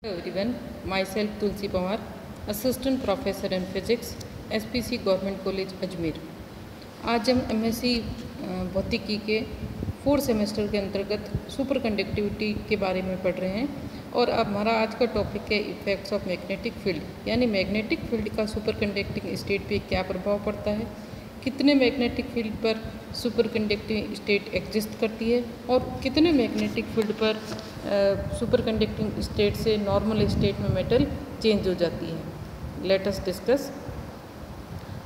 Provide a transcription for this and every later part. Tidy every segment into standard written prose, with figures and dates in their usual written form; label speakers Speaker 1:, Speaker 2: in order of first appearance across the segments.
Speaker 1: Hello everyone, myself Tulsi Pawar, Assistant Professor in Physics, SPC Government College Ajmer. आज हम MSc भौतिकी के 4th semester के अंतर्गत सुपर कंडक्टिविटी के बारे में पढ़ रहे हैं और अब हमारा आज का टॉपिक है इफ़ेक्ट्स ऑफ मैग्नेटिक फील्ड, यानी मैग्नेटिक फील्ड का सुपर कंडक्टिंग स्टेट पे क्या प्रभाव पड़ता है, कितने मैग्नेटिक फील्ड पर सुपर कंडक्टिंग स्टेट एग्जिस्ट करती है और कितने मैग्नेटिक फील्ड पर सुपर कंडक्टिंग स्टेट से नॉर्मल स्टेट में मेटल चेंज हो जाती है। Let us discuss.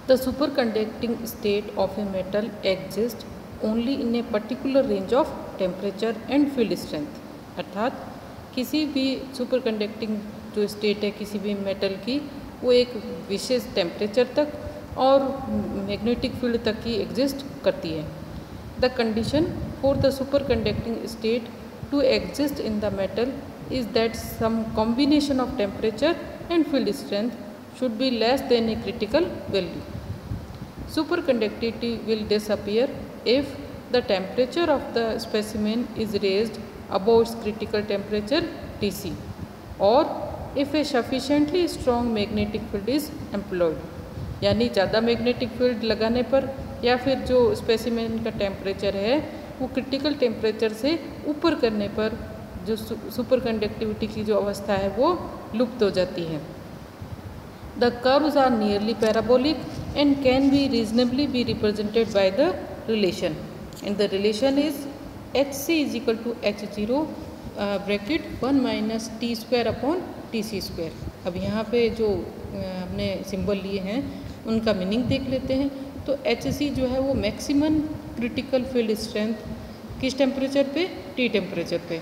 Speaker 1: The super conducting state of a metal exist only in a particular range of temperature and field strength. अर्थात किसी भी सुपर कंडक्टिंग जो स्टेट है किसी भी मेटल की, वो एक विशेष टेम्परेचर तक और मैग्नेटिक फील्ड तक ही एग्जिस्ट करती है। The condition for the super conducting state to exist in the metal is that some combination of temperature and field strength should be less than a critical value. Superconductivity will disappear if the temperature of the specimen is raised above its critical temperature Tc or if a sufficiently strong magnetic field is employed. यानी ज़्यादा magnetic field लगाने पर या फिर जो specimen का temperature है वो क्रिटिकल टेम्परेचर से ऊपर करने पर जो सुपर कंडक्टिविटी की जो अवस्था है वो लुप्त हो जाती है। The curves are nearly parabolic and can be reasonably be represented by the relation and the relation is Hc is equal to H0 bracket 1 minus T² upon Tc²। अब यहाँ पे जो हमने सिंबल लिए हैं उनका मीनिंग देख लेते हैं। तो Hc जो है वो मैक्सिमम क्रिटिकल फील्ड स्ट्रेंथ किस टेम्परेचर पे, T टेम्परेचर पे।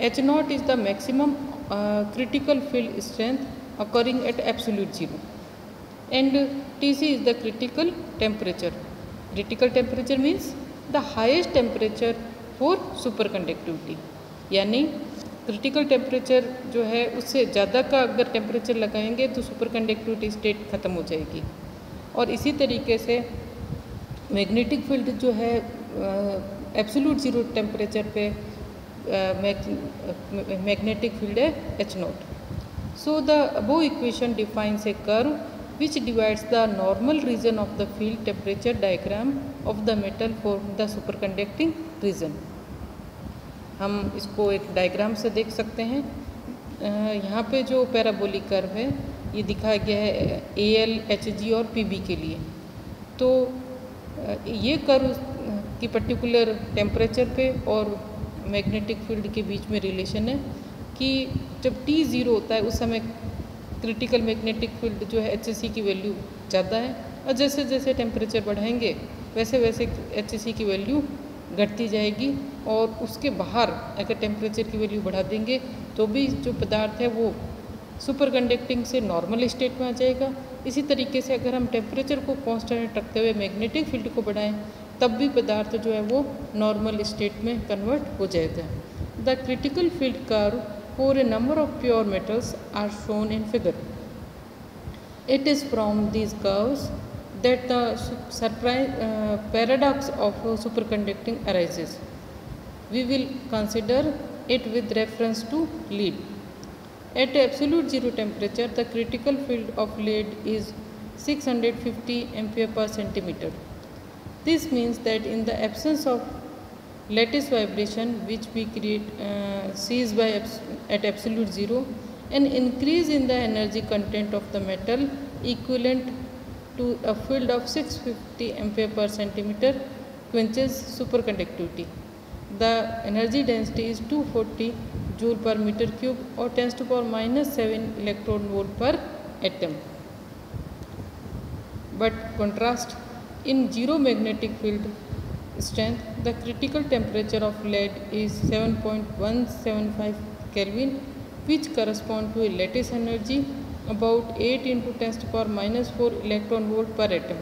Speaker 1: H0 is the maximum critical field strength occurring at absolute zero and Tc is the critical temperature. Critical temperature means the highest temperature for super conductivity, यानी critical temperature जो है उससे ज़्यादा का अगर temperature लगाएंगे तो सुपर कंडक्टिविटी स्टेट ख़त्म हो जाएगी। और इसी तरीके से मैग्नेटिक फील्ड जो है एब्सोल्यूट जीरो टेम्परेचर पे मैग्नेटिक फील्ड है H0। So the above equation defines a curve which divides the normal region of the field temperature diagram of the metal for the super conducting region. हम इसको एक diagram से देख सकते हैं। यहाँ पे जो पैराबोलिक कर्व है ये दिखाया गया है Al, Hg और Pb के लिए। तो ये कर्व की पर्टिकुलर टेम्परेचर पे और मैग्नेटिक फील्ड के बीच में रिलेशन है कि जब T ज़ीरो होता है उस समय क्रिटिकल मैग्नेटिक फील्ड जो है Hc की वैल्यू ज़्यादा है और जैसे जैसे टेम्परेचर बढ़ाएंगे वैसे वैसे Hc की वैल्यू घटती जाएगी और उसके बाहर अगर टेम्परेचर की वैल्यू बढ़ा देंगे तो भी जो पदार्थ है वो सुपर कंडक्टिंग से नॉर्मल स्टेट में आ जाएगा। इसी तरीके से अगर हम टेम्परेचर को कांस्टेंट रखते हुए मैग्नेटिक फील्ड को बढ़ाएं तब भी पदार्थ जो है वो नॉर्मल स्टेट में कन्वर्ट हो जाएगा। The critical field curve for a number of pure metals are shown in figure. It is from these curves that the paradox of superconducting arises. We will consider it with reference to lead. At absolute zero temperature, the critical field of lead is 650 ampere per centimeter. This means that in the absence of lattice vibration, which we sees at absolute zero, an increase in the energy content of the metal equivalent to a field of 650 ampere per centimeter quenches superconductivity. The energy density is 240 joule per meter cube or 10 to the power minus 7 electron volt per atom. But contrast, in zero magnetic field strength, the critical temperature of lead is 7.175 Kelvin, which correspond to a lattice energy about 8 into 10 to the power minus 4 electron volt per atom.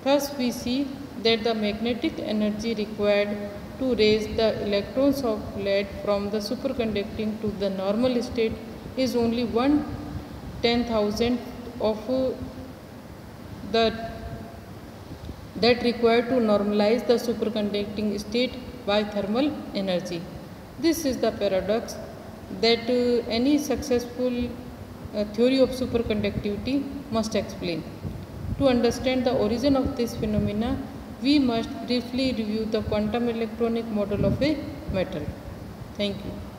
Speaker 1: Thus we see that the magnetic energy required to raise the electrons of lead from the superconducting to the normal state is only 1/10,000 of that required to normalize the superconducting state by thermal energy. This is the paradox that any successful theory of superconductivity must explain. To understand the origin of this phenomena, we must briefly review the quantum electronic model of a metal. Thank you.